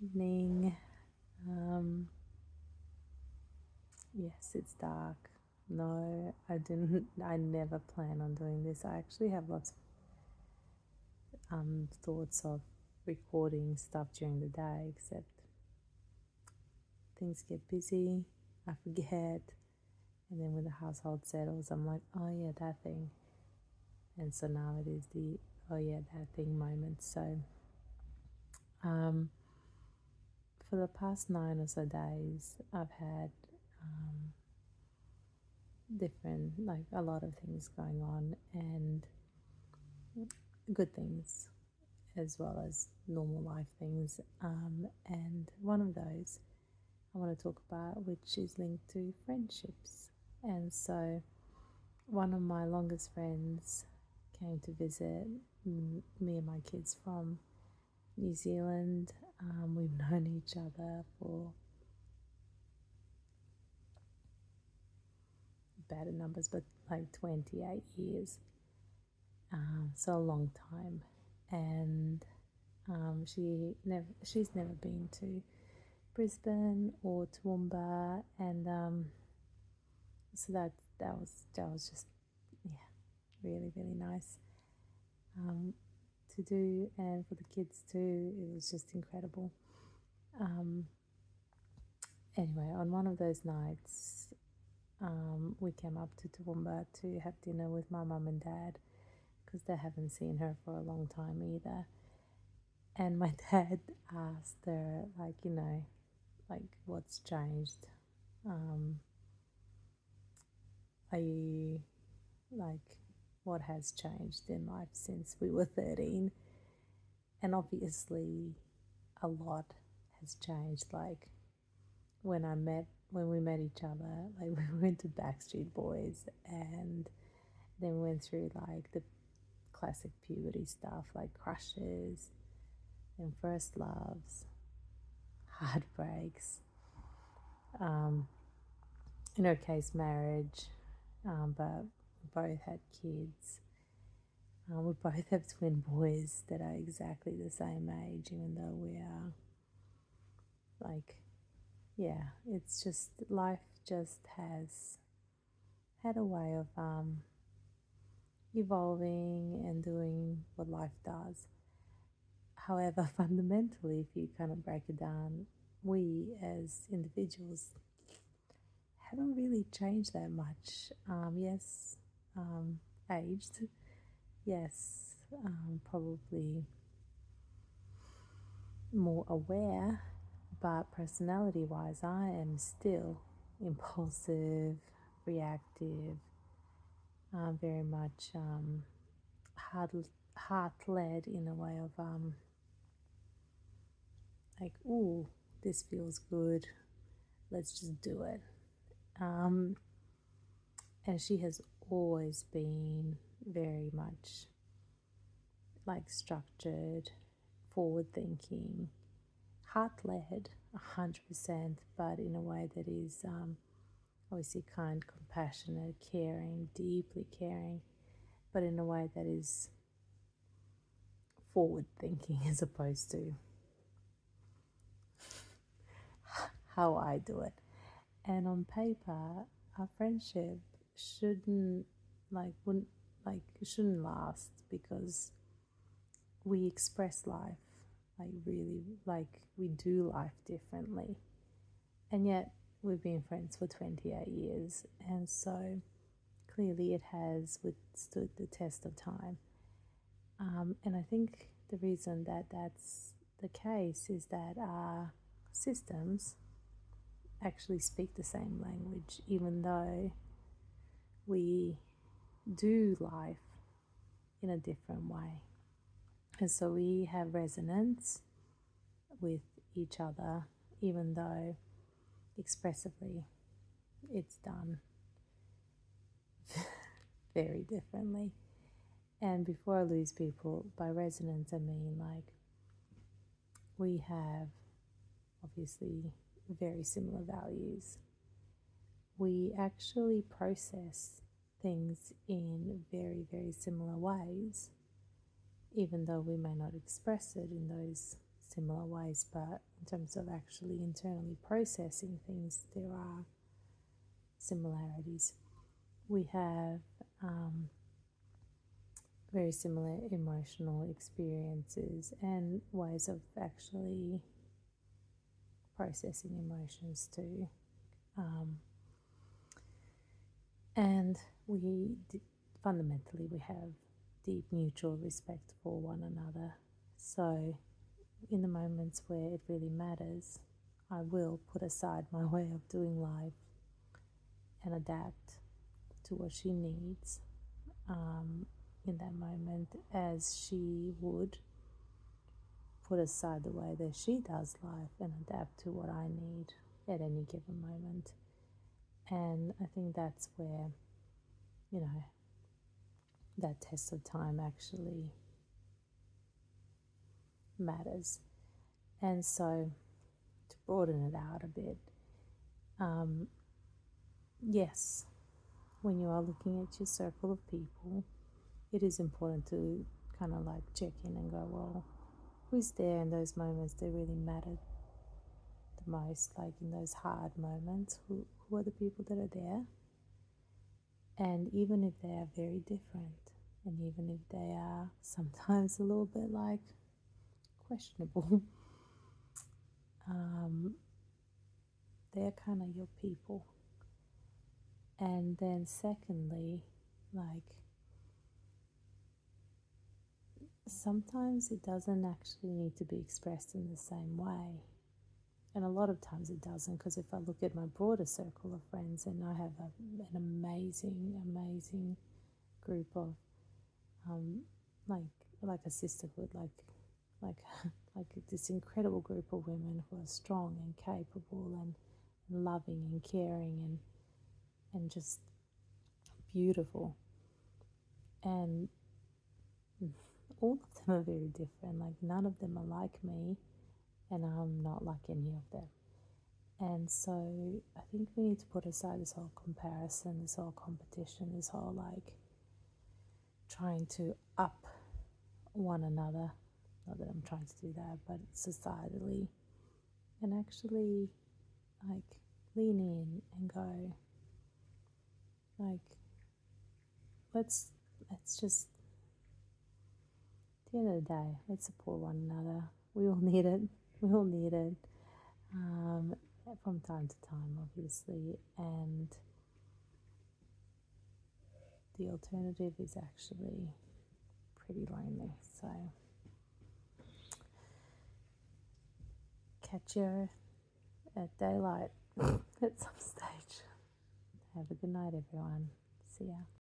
Evening. Um, yes, it's dark. No, I didn't. I never plan on doing this. I actually have lots of thoughts of recording stuff during the day, except things get busy. I forget, and then when the household settles, I'm like, oh yeah, that thing. And so now it is the oh yeah, that thing moment. So, um, for the past 9 or so days, I've had um, different, like a lot of things going on, and good things as well as normal life things. And one of those I want to talk about, which is linked to friendships. And so, one of my longest friends came to visit me and my kids from New Zealand. We've known each other for better numbers, but like 28 years. So a long time. And she's never been to Brisbane or Toowoomba, and so that was just, yeah, really really nice um, to do, and for the kids too. It was just incredible. Um, anyway, on one of those nights, we came up to Toowoomba to have dinner with my mum and dad because they haven't seen her for a long time either. And my dad asked her, like, like, what's changed? Um, are you, like, what has changed in life since we were 13? And obviously, a lot has changed. Like, when we met each other, like, we went to Backstreet Boys, and then we went through, like, the classic puberty stuff, like crushes and first loves, heartbreaks, um, in her case, marriage, but we both had kids. We both have twin boys that are exactly the same age, even though we are, like, yeah, it's just life just has had a way of evolving and doing what life does. However, fundamentally, if you kind of break it down, we as individuals haven't really changed that much. Yes, aged. Yes, probably more aware, but personality wise, I am still impulsive, reactive, very much heart, heart led in a way of like, ooh, this feels good, let's just do it. Um, and she has always been very much like structured, forward thinking, heart led, 100%, but in a way that is obviously kind, compassionate, caring, deeply caring, but in a way that is forward thinking as opposed to how I do it. And on paper, our friendship shouldn't wouldn't shouldn't last because we express life like really, like we do life differently. And yet we've been friends for 28 years, and so clearly it has withstood the test of time. And I think the reason that that's the case is that our systems actually speak the same language, even though we do life in a different way. And so we have resonance with each other, even though expressively it's done very differently. And before I lose people, by resonance, I mean like we have obviously very similar values. We actually process things in very, very similar ways, even though we may not express it in those similar ways, but in terms of actually internally processing things, there are similarities. We have very similar emotional experiences and ways of actually processing emotions too. And fundamentally we have deep mutual respect for one another. So in the moments where it really matters, I will put aside my way of doing life and adapt to what she needs in that moment, as she would put aside the way that she does life and adapt to what I need at any given moment. And I think that's where, that test of time actually matters. And so, to broaden it out a bit, yes, when you are looking at your circle of people, it is important to kind of like check in and go, well, who's there in those moments that really matter the most, like in those hard moments? Who are the people that are there? And even if they are very different, and even if they are sometimes a little bit like questionable, they're kind of your people. And then secondly, like, sometimes it doesn't actually need to be expressed in the same way. And a lot of times it doesn't, because if I look at my broader circle of friends, and I have an amazing group of like a sisterhood, like like this incredible group of women who are strong and capable and loving and caring and just beautiful. And all of them are very different. Like, none of them are like me, and I'm not like any of them. And so I think we need to put aside this whole comparison, this whole competition, this whole like trying to up one another. Not that I'm trying to do that, but societally. And actually, like, lean in and go, like, let's just, at the end of the day, let's support one another. We all need it. We all need it. From time to time, obviously. And the alternative is actually pretty lonely. So catch you at daylight at some stage. Have a good night, everyone. See ya.